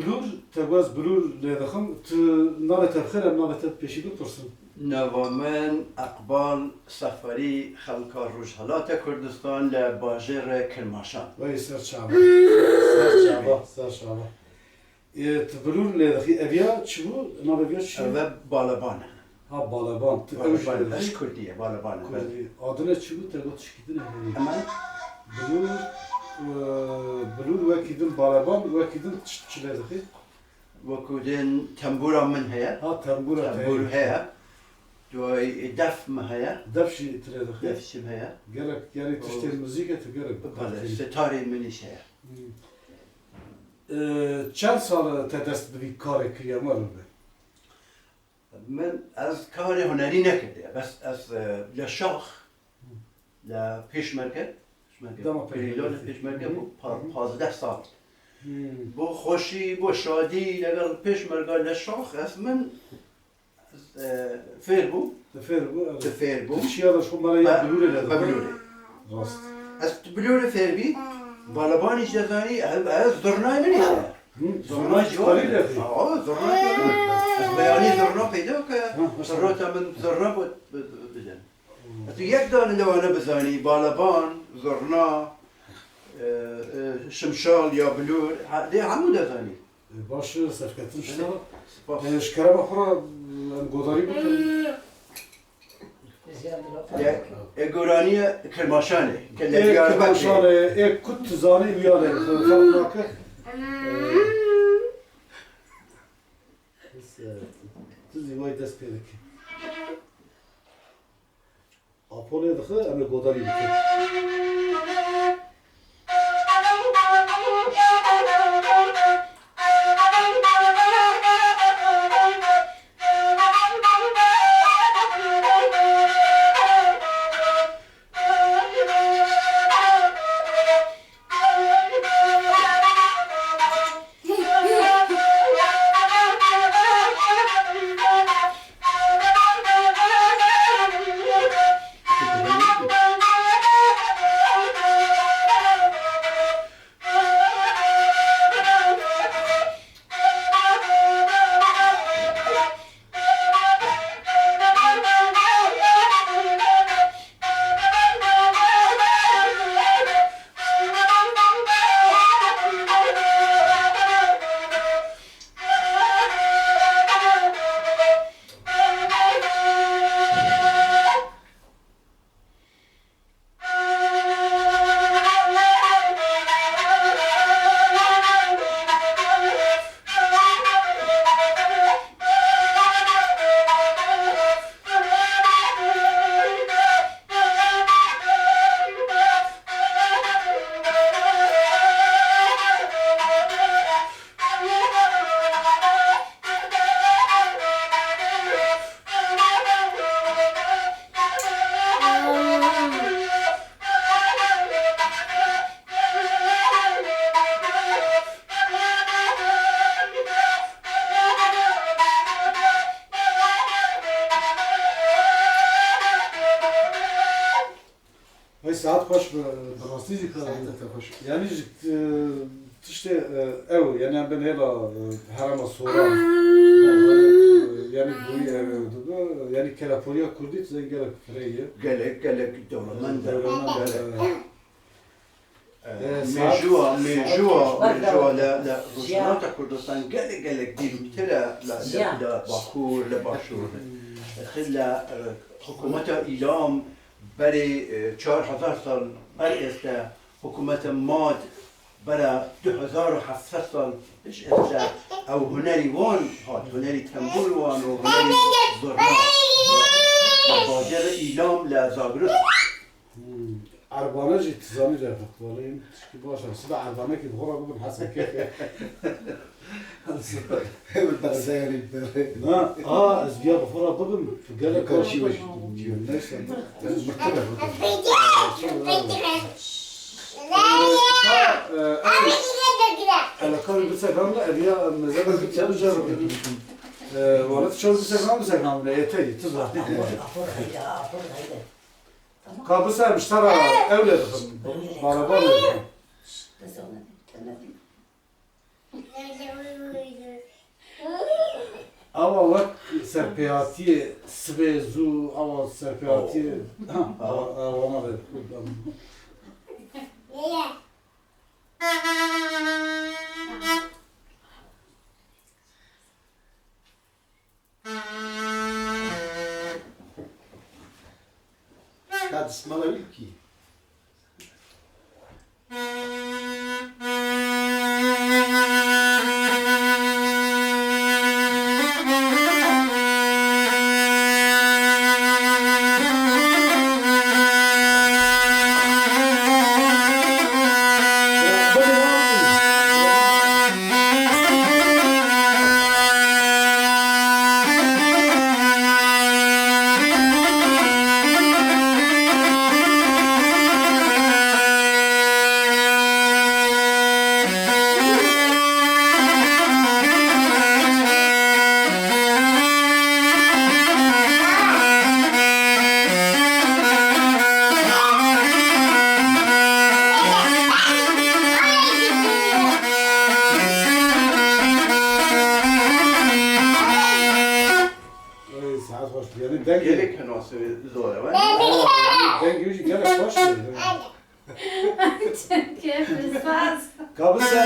بلور تجاوز بلور لدخم نالت الخير أم نالت بيشي دكتورسن. نوامن اقبال سفری خلکار روجهلات کردستان لباجر کرماشان. وای سر شعبه. سر شعبه. تبلور لدخی أبيا شو نالبيا شو؟ و بالبانه. ها بالبان. بالبان اش کردیه بالبانه. كردي. آدنه شو تجاوز شكيدنه هني. اما بلور بلور وكيدن بالبان وكيدن تشتغل لدخی. وكودن تنبورا من هيا. ها تنبورة. تنبور هيا. دوای دف ما هيا. دفشي ترى دخی. دف شم هيا. جرك يعني تشتغل موسيقى تجرب. بله ستاره منیش هيا. چند سال تدست بدی کار کریما رو به؟ من از کار هنری نکرده بس از لشاخ لپیشمرکه پریلون پیشمرکه بو 15 سال بو خوشی بو شادی لگل پیشمرگا لشاخ از من فیر بو فیر بو چی یادش خود برای بلوره لده؟ بلوره راست از بلوره فیر بی بالبانی جزانی از زرنای منیشه زرنای چکاری لده؟ زرنای از بیانی زرنا پیدا که زرنا من زرنا بود بزن تو یک دانه لوانه بزنی بالبان زرنا شمشال یا بلور دی همو دزانی باشه سرکتن شده شکره بخورا گوداری بکن گورانی کرماشانه کرماشانه یک کت تزانی میاله خلق ناکه تزی وای دست پیدا که آپوله دخه امه گوداری بکن ساعت خوش براستی ذکر خوش یعنی تشته او یعنی بین هلا هرم سوران یعنی دوی یعنی کلاپوریا کردی تزن گلک فریه گلک دولمند مجوا لا روشنات كردستان قلق ديرو لا باكور لا باشور خلا حكومة إيلام بري 4000 سال بري است حكومة ماد برا 2700 سال ايش است او هنري وان هات هنري تنبول وان و هنري زرنا باجر إيلام لا زاغرس عربانه جي تزاني رفق ولين تشكي باشا سبع عربانه كي بغرا بكم حسن كيف بالبرزيري ازبيا بغرا بكم في قالك كرشي وش انا كان بسكرام لا ابيا مزال بتجرب ولد شو بسكرام لا يتي تظهر كابوسا مشترى أولادهم باربان Ama bak serpiyatiye svezu ama serpiyatiye ona ver. Hadi ısmarla bil ki. Saat hoş. Yani denk Gelek nasıl zor var? denk yüzü gelek hoş değil. كيف الفاز Kabısa